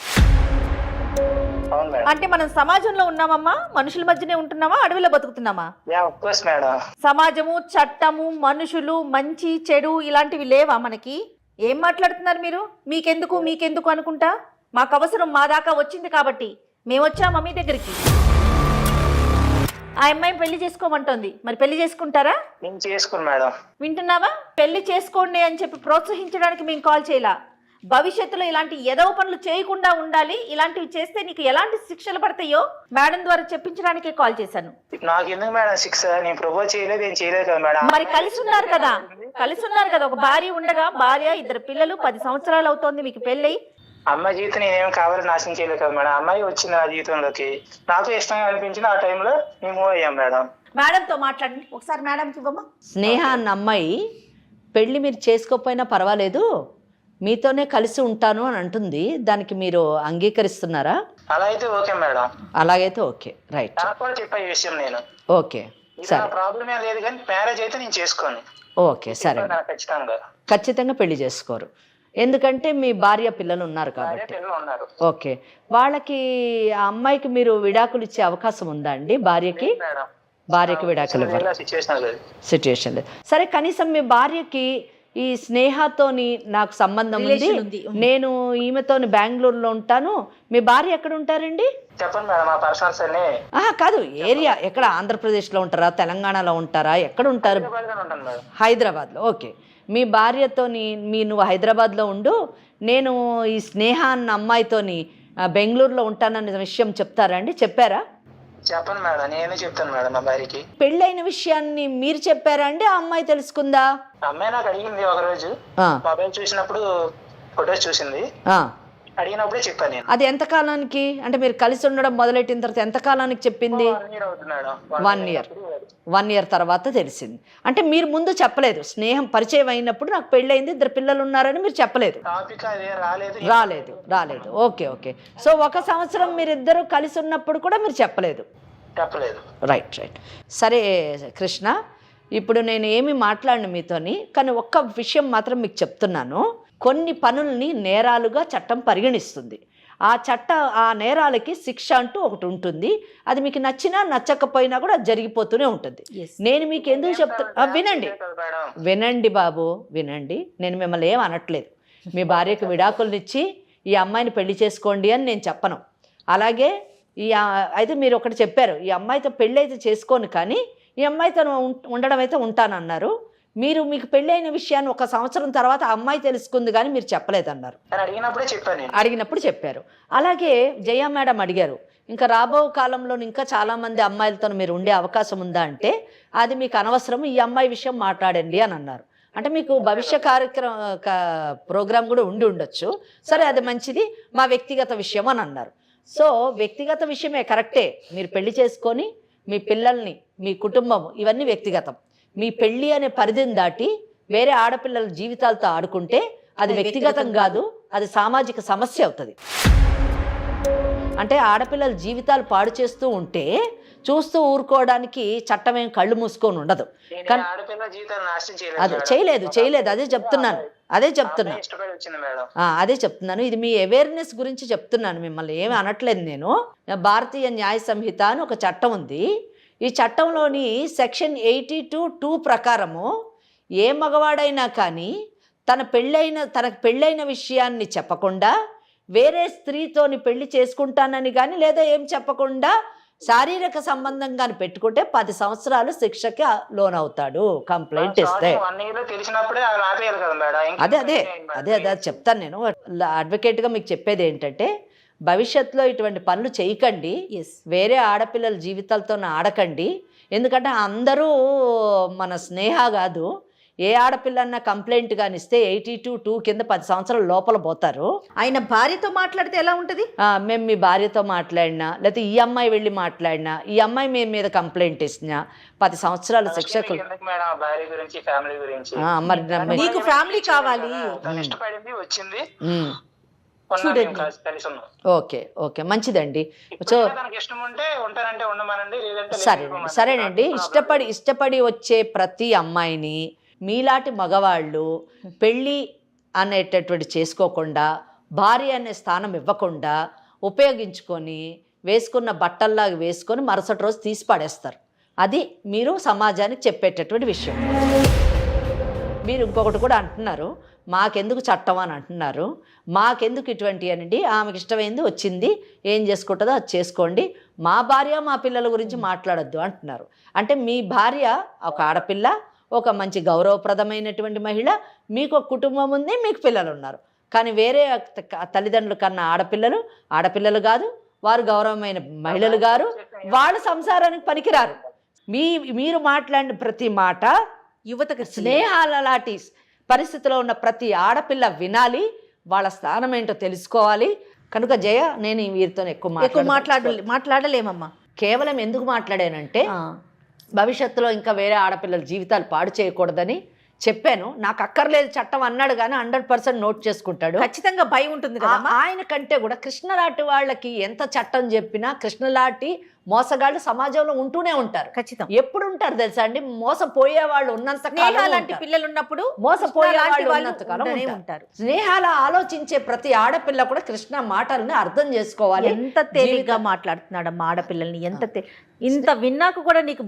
[SPEAKER 3] అవును మేడం.
[SPEAKER 1] అంటే మనం సమాజంలో ఉన్నామమ్మా, మనుషుల మధ్యనే ఉంటున్నామా, అడవిలో బతుకుతున్నామా?
[SPEAKER 3] Yeah of course madam.
[SPEAKER 1] సమాజము, చట్టము, మనుషులు, మంచి చెడు ఇలాంటివి లేవా మనకి? ఏం మాట్లాడుతున్నారు మీరు? మీకెందుకు అనుకుంటా, మాకు అవసరం మా దాకా వచ్చింది కాబట్టి మేము వచ్చామా మీ దగ్గరికి. ఆ అమ్మాయి పెళ్లి చేసుకోమంటోంది, మరి పెళ్లి చేసుకుంటారా?
[SPEAKER 3] నేను చేసుకోను మేడం.
[SPEAKER 1] వింటున్నావా? పెళ్లి చేసుకోండి అని చెప్పి ప్రోత్సహించడానికి మేము కాల్ చేయాల. భవిష్యత్తులో ఇలాంటి ఎదవ పనులు చేయకుండా ఉండాలి, ఇలాంటివి చేస్తే నీకు ఎలాంటి శిక్షలు పడతాయో మేడం ద్వారా చెప్పించడానికే కాల్ చేశాను.
[SPEAKER 3] నాకు ఎందుకు మేడం శిక్ష? నేను ప్రపోజ్ చేయలేదు, ఏం చేయలేదు కదా మేడం.
[SPEAKER 1] మరి కలిసి ఉన్నారు కదా, ఒక భార్య ఉండగా, భార్య, 2 పిల్లలు, 10 సంవత్సరాలు అవుతోంది మీకు పెళ్ళై.
[SPEAKER 3] అమ్మాయి జీవితం నేనేం కావాలని నాశనం చేయలేదు కదా మేడం. అమ్మాయి వచ్చింది నా జీవితంలోకి, నాకు ఇష్టంగా అనిపించింది. ఆ టైంలో మేము మూవ్ అయ్యాం మేడం.
[SPEAKER 1] మేడంతో మాట్లాడండి ఒకసారి, మేడంకి ఇవ్వమ్మా.
[SPEAKER 5] స్నేహ అన్న అమ్మాయి పెళ్ళి మీరు చేసుకోకపోయినా పర్వాలేదు, మీతోనే కలిసి ఉంటాను అని అంటుంది. దానికి మీరు అంగీకరిస్తున్నారా?
[SPEAKER 3] అలా అయితే ఓకే మేడం.
[SPEAKER 5] అలాగైతే ఓకే, రైట్.
[SPEAKER 3] నాకు కూడా చెప్పా ఈ విషయం నేను.
[SPEAKER 5] ఓకే సరే,
[SPEAKER 3] ప్రాబ్లం ఏం లేదు, కానీ మ్యారేజ్ అయితే నేను చేసుకోను.
[SPEAKER 5] ఓకే సరే,
[SPEAKER 3] ఖచ్చితంగా
[SPEAKER 5] ఖచ్చితంగా పెళ్లి చేసుకోరు, ఎందుకంటే మీ భార్య పిల్లలు ఉన్నారు కాబట్టి.
[SPEAKER 3] పిల్లలు ఉన్నారు.
[SPEAKER 5] ఓకే, వాళ్ళకి ఆ అమ్మాయికి మీరు విడాకులు ఇచ్చే అవకాశం ఉందా అండి? భార్యకి విడాకులు సిచ్యుయేషన్ లేదు. సరే, కనీసం మీ భార్యకి ఈ స్నేహతోని నాకు సంబంధం ఉంది, నేను ఈమెతోని బెంగళూరులో ఉంటాను, మీ భార్య ఎక్కడ ఉంటారండి?
[SPEAKER 3] చెప్పండి మేడం, మా పర్సనల్స్ అన్ని.
[SPEAKER 5] కాదు, ఏరియా ఎక్కడ? ఆంధ్రప్రదేశ్లో ఉంటారా, తెలంగాణలో ఉంటారా, ఎక్కడ ఉంటారు? హైదరాబాద్లో. ఓకే, మీ భార్యతోని నువ్వు హైదరాబాద్లో ఉండు, నేను ఈ స్నేహ అన్న అమ్మాయితోని బెంగళూరులో ఉంటానన్న విషయం చెప్తారా అండి? చెప్పారా?
[SPEAKER 3] చెప్పండి మేడం, నేనే చెప్తాను మేడం మా భార్యకి.
[SPEAKER 5] పెళ్ళైన విషయాన్ని మీరు చెప్పారా అండి, ఆ అమ్మాయి తెలుసుకుందా?
[SPEAKER 3] అమ్మాయి నాకు అడిగింది ఒక రోజు, మొబైల్ చూసినప్పుడు ఫొటోస్ చూసింది, అడిగినప్పుడే చెప్పాను నేను.
[SPEAKER 5] అది ఎంత కాలానికి, అంటే మీరు కలిసి ఉండడం మొదలెట్టిన తర్వాత ఎంత కాలానికి చెప్పింది? 1 year తర్వాత తెలిసింది. అంటే మీరు ముందు చెప్పలేదు, స్నేహం పరిచయం అయినప్పుడు నాకు పెళ్ళయింది, 2 పిల్లలు ఉన్నారని మీరు చెప్పలేదు? రాలేదు. ఓకే. సో 1 సంవత్సరం మీరిద్దరూ కలిసి ఉన్నప్పుడు కూడా మీరు చెప్పలేదు? రైట్. సరే కృష్ణ, ఇప్పుడు నేను ఏమి మాట్లాడను మీతోని, కానీ ఒక్క విషయం మాత్రం మీకు చెప్తున్నాను. కొన్ని పనుల్ని నేరాలుగా చట్టం పరిగణిస్తుంది. ఆ నేరాలకి శిక్ష అంటూ ఒకటి ఉంటుంది. అది మీకు నచ్చినా నచ్చకపోయినా కూడా జరిగిపోతూనే ఉంటుంది. నేను మీకు ఎందుకు చెప్తున్నా, వినండి బాబు, వినండి. నేను మిమ్మల్ని ఏం అనట్లేదు. మీ భార్యకు విడాకులనిచ్చి ఈ అమ్మాయిని పెళ్లి చేసుకోండి అని నేను చెప్పను. అలాగే అయితే మీరు ఒకటి చెప్పారు, ఈ అమ్మాయితో పెళ్ళి అయితే చేసుకోను, కానీ ఈ అమ్మాయితో ఉండడం అయితే ఉంటానన్నారు. మీకు పెళ్ళి అయిన విషయాన్ని 1 సంవత్సరం తర్వాత ఆ అమ్మాయి తెలుసుకుంది, కానీ మీరు చెప్పలేదన్నారు. అడిగినప్పుడు చెప్పారు. అలాగే జయ మేడం అడిగారు, ఇంకా రాబో కాలంలో ఇంకా చాలామంది అమ్మాయిలతో మీరు ఉండే అవకాశం ఉందా అంటే, అది మీకు అనవసరం, ఈ అమ్మాయి విషయం మాట్లాడండి అని అన్నారు. అంటే మీకు భవిష్య ప్రోగ్రాం కూడా ఉండొచ్చు. సరే, అది మంచిది, మా వ్యక్తిగత విషయం అని అన్నారు. సో వ్యక్తిగత విషయమే కరెక్టే, మీరు పెళ్లి చేసుకొని మీ పిల్లల్ని, మీ కుటుంబం, ఇవన్నీ వ్యక్తిగతం. మీ పెళ్ళి అనే పరిధిని దాటి వేరే ఆడపిల్లల జీవితాలతో ఆడుకుంటే అది వ్యక్తిగతం కాదు, అది సామాజిక సమస్య అవుతుంది. అంటే ఆడపిల్లల జీవితాలు పాడు చేస్తూ ఉంటే చూస్తూ ఊరుకోవడానికి చట్టం ఏం కళ్ళు మూసుకొని ఉండదు. కానీ అది చేయలేదు, అదే చెప్తున్నాను. ఇది మీ అవేర్నెస్ గురించి చెప్తున్నాను, మిమ్మల్ని ఏమి అనట్లేదు నేను. భారతీయ న్యాయ సంహిత అని ఒక చట్టం ఉంది. ఈ చట్టంలోని సెక్షన్ 82(2) ప్రకారము ఏ మగవాడైనా కానీ తనకు పెళ్ళైన విషయాన్ని చెప్పకుండా వేరే స్త్రీతోని పెళ్లి చేసుకుంటానని కానీ, లేదా ఏం చెప్పకుండా శారీరక సంబంధం కానీ పెట్టుకుంటే 10 సంవత్సరాలు శిక్షకి లోనవుతాడు, కంప్లైంట్ ఇస్తే. అదే చెప్తాను నేను. అడ్వకేట్గా మీకు చెప్పేది ఏంటంటే, భవిష్యత్తులో ఇటువంటి పనులు చేయకండి, వేరే ఆడపిల్లల జీవితాలతో ఆడకండి. ఎందుకంటే అందరూ మన స్నేహ కాదు, ఏ ఆడపిల్లన్నా కంప్లైంట్ కానీ ఇస్తే 82(2) కింద 10 సంవత్సరాల లోపల పోతారు.
[SPEAKER 1] ఆయన భార్యతో మాట్లాడితే ఎలా ఉంటుంది?
[SPEAKER 5] మేము మీ భార్యతో మాట్లాడినా, లేకపోతే ఈ అమ్మాయి వెళ్ళి మాట్లాడినా, ఈ అమ్మాయి మీ మీద కంప్లైంట్ ఇచ్చినా 10 సంవత్సరాల శిక్షకు.
[SPEAKER 1] మరి నీకు ఫ్యామిలీ కావాలి,
[SPEAKER 5] ఓకే మంచిదండి. సరేనండి. ఇష్టపడి వచ్చే ప్రతి అమ్మాయిని మీలాంటి మగవాళ్ళు పెళ్ళి అనేటటువంటి చేసుకోకుండా, భార్య అనే స్థానం ఇవ్వకుండా ఉపయోగించుకొని వేసుకున్న బట్టల్లాగా వేసుకొని మరుసటి రోజు తీసి పడేస్తారు. అది మీరు సమాజానికి చెప్పేటటువంటి విషయం. మీరు ఇంకొకటి కూడా అంటున్నారు, మాకెందుకు చట్టం అని అంటున్నారు. మాకెందుకు ఇటువంటి అనండి, ఆమెకి ఇష్టమైంది వచ్చింది, ఏం చేసుకుంటుందో అది చేసుకోండి, మా భార్య మా పిల్లల గురించి మాట్లాడొద్దు అంటున్నారు. అంటే మీ భార్య ఒక ఆడపిల్ల, ఒక మంచి గౌరవప్రదమైనటువంటి మహిళ, మీకు ఒక కుటుంబం ఉంది, మీకు పిల్లలు ఉన్నారు. కానీ వేరే తల్లిదండ్రుల కన్నా ఆడపిల్లలు కాదు, వారు గౌరవమైన మహిళలు గారు, వాళ్ళ సంసారానికి పనికిరారు. మీరు మాట్లాడిన ప్రతి మాట యువతకు స్నేహాల లాంటి పరిస్థితిలో ఉన్న ప్రతి ఆడపిల్ల వినాలి, వాళ్ళ స్థానం ఏంటో తెలుసుకోవాలి. కనుక జయ, నేను వీరితో ఎక్కువ
[SPEAKER 1] మాట్లాడలేమమ్మా.
[SPEAKER 5] కేవలం ఎందుకు మాట్లాడానంటే భవిష్యత్తులో ఇంకా వేరే ఆడపిల్లల జీవితాలు పాడు చేయకూడదని చెప్పాను. నాకు అక్కర్లేదు చట్టం అన్నాడు కానీ 100% నోట్ చేసుకుంటాడు.
[SPEAKER 1] ఖచ్చితంగా భయం ఉంటుంది కదా.
[SPEAKER 5] ఆయన కంటే కూడా కృష్ణలాంటి వాళ్ళకి ఎంత చట్టం చెప్పినా కృష్ణలాంటి మోసగాళ్ళు సమాజంలో ఉంటూనే ఉంటారు.
[SPEAKER 1] ఖచ్చితంగా
[SPEAKER 5] ఎప్పుడు ఉంటారు తెలుసా అండి? మోసపోయే వాళ్ళు ఉన్నంత
[SPEAKER 1] లాంటి పిల్లలు ఉన్నప్పుడు
[SPEAKER 5] మోసపోయే వాళ్ళు ఉన్నంత కాలం
[SPEAKER 1] ఉంటారు.
[SPEAKER 5] స్నేహాల ఆలోచించే ప్రతి ఆడపిల్ల కూడా కృష్ణ మాటల్ని అర్థం చేసుకోవాలి.
[SPEAKER 1] ఎంత తేలిగ్గా మాట్లాడుతున్నాడమ్మా ఆడపిల్లల్ని, ఇంత విన్నాక కూడా నీకు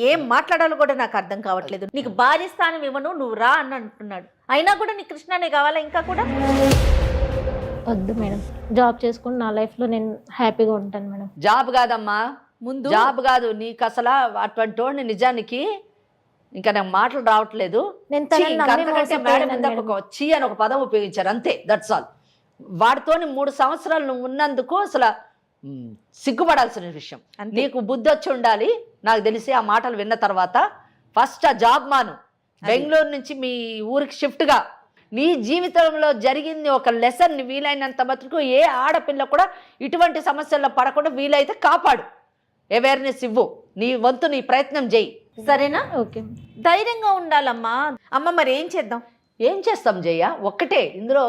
[SPEAKER 1] ఏం మాట్లాడాలో కూడా నాకు అర్థం కావట్లేదు. నీకు భార్య స్థానం ఇవ్వను, నువ్వు రా అని అంటున్నాడు. అయినా కూడా నీకు కృష్ణనే కావాలా? ఇంకా కూడా
[SPEAKER 2] వద్దు మేడం, జాబ్ చేసుకుని నా లైఫ్లో నేను హ్యాపీగా ఉంటాను మేడం.
[SPEAKER 5] జాబ్ కాదమ్మా,
[SPEAKER 1] ముందు
[SPEAKER 5] జాబ్ కాదు నీకు అసలు. అటువంటి వాడిని నిజానికి ఇంకా నాకు మాటలు రావట్లేదు. చీ అని ఒక పదం ఉపయోగించారు అంతే, దట్స్ ఆల్. వాడితోని 3 సంవత్సరాలు నువ్వు ఉన్నందుకు అసలు సిగ్గుపడాల్సిన విషయం. నీకు బుద్ధి వచ్చి ఉండాలి. నాకు తెలిసి ఆ మాటలు విన్న తర్వాత ఫస్ట్ ఆ జాబ్ మాను, బెంగళూరు నుంచి మీ ఊరికి షిఫ్ట్గా నీ జీవితంలో జరిగింది ఒక లెసన్. వీలైనంత మటుకు ఏ ఆడపిల్ల కూడా ఇటువంటి సమస్యల్లో పడకుండా వీలైతే కాపాడు, అవేర్నెస్ ఇవ్వు, నీ వంతు నీ ప్రయత్నం చేయి.
[SPEAKER 1] సరేనా?
[SPEAKER 2] ఓకే,
[SPEAKER 1] ధైర్యంగా ఉండాలమ్మా. అమ్మ మరి ఏం చేద్దాం?
[SPEAKER 5] ఏం చేస్తాం జయ? ఒక్కటే ఇందులో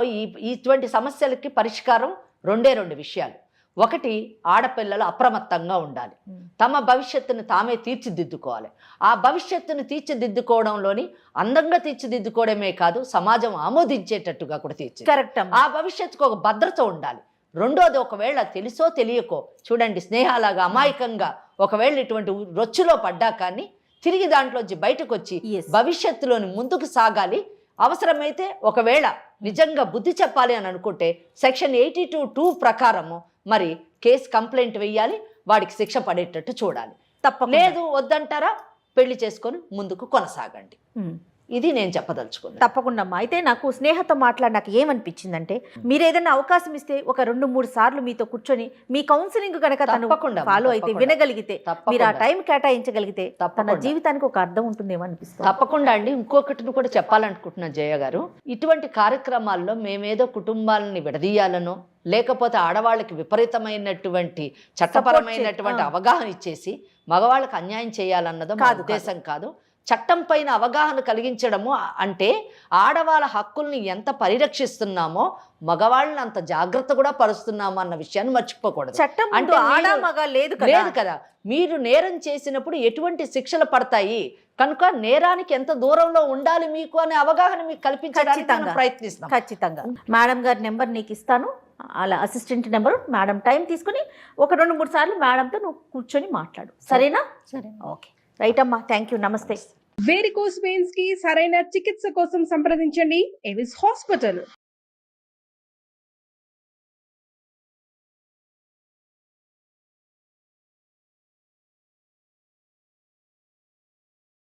[SPEAKER 5] ఇటువంటి సమస్యలకి పరిష్కారం 2 విషయాలు. ఒకటి, ఆడపిల్లలు అప్రమత్తంగా ఉండాలి, తమ భవిష్యత్తును తామే తీర్చిదిద్దుకోవాలి. ఆ భవిష్యత్తును తీర్చిదిద్దుకోవడంలోని అందంగా తీర్చిదిద్దుకోవడమే కాదు, సమాజం ఆమోదించేటట్టుగా కూడా
[SPEAKER 1] కరెక్ట్.
[SPEAKER 5] ఆ భవిష్యత్తుకు ఒక భద్రత ఉండాలి. రెండోది, ఒకవేళ తెలుసో తెలియకో చూడండి, స్నేహాలాగా అమాయకంగా ఒకవేళ ఇటువంటి రొచ్చులో పడ్డా కానీ తిరిగి దాంట్లోంచి బయటకు వచ్చి భవిష్యత్తులోని ముందుకు సాగాలి. అవసరమైతే ఒకవేళ నిజంగా బుద్ధి చెప్పాలి అని అనుకుంటే సెక్షన్ 82(2) ప్రకారము మరి కేసు కంప్లైంట్ వెయ్యాలి, వాడికి శిక్ష పడేటట్టు చూడాలి. లేదు వద్దంటారా, పెళ్లి చేసుకొని ముందుకు కొనసాగండి. ఇది నేను చెప్పదలుచుకున్నాను.
[SPEAKER 1] తప్పకుండా అమ్మా. అయితే నాకు స్నేహతో నాకు ఏమనిపించిందంటే, మీరు ఏదైనా అవకాశం ఇస్తే ఒక 2-3 సార్లు మీతో కూర్చొని మీ కౌన్సిలింగ్ కనుక ఫాలో అయితే, వినగలిగితే, మీరు ఆ టైం కేటాయించగలిగితే తన జీవితానికి ఒక అర్థం ఉంటుందేమో అనిపిస్తుంది.
[SPEAKER 5] తప్పకుండా అండి. ఇంకొకటిని కూడా చెప్పాలనుకుంటున్నాను జయ గారు. ఇటువంటి కార్యక్రమాల్లో మేమేదో కుటుంబాలని విడదీయాలనో లేకపోతే ఆడవాళ్ళకి విపరీతమైనటువంటి చట్టపరమైనటువంటి అవగాహన ఇచ్చేసి మగవాళ్ళకి అన్యాయం చేయాలన్నదో మా ఉద్దేశం కాదు. చట్టం పైన అవగాహన కలిగించడము అంటే ఆడవాళ్ళ హక్కుల్ని ఎంత పరిరక్షిస్తున్నామో మగవాళ్ళని అంత జాగ్రత్త కూడా పరుస్తున్నాము అన్న విషయాన్ని మర్చిపోకూడదు.
[SPEAKER 1] చట్టం అంటే లేదు
[SPEAKER 5] కదా. మీరు నేరం చేసినప్పుడు ఎటువంటి శిక్షలు పడతాయి కనుక నేరానికి ఎంత దూరంలో ఉండాలి మీకు అనే అవగాహన మీకు కల్పించడానికి ప్రయత్నిస్తాం.
[SPEAKER 1] ఖచ్చితంగా. మేడం గారి నెంబర్ నీకు ఇస్తాను, అలా అసిస్టెంట్ నెంబరు. మేడం టైం తీసుకుని ఒక 2-3 సార్లు మేడంతో నువ్వు కూర్చొని మాట్లాడు. సరేనా?
[SPEAKER 2] సరే.
[SPEAKER 1] ఓకే, రైట్ అమ్మా. Thank you. నమస్తే.
[SPEAKER 4] వేరికోస్ వెయిన్స్ కి సరైన చికిత్స కోసం సంప్రదించండి ఎవిస్ హాస్పిటల్.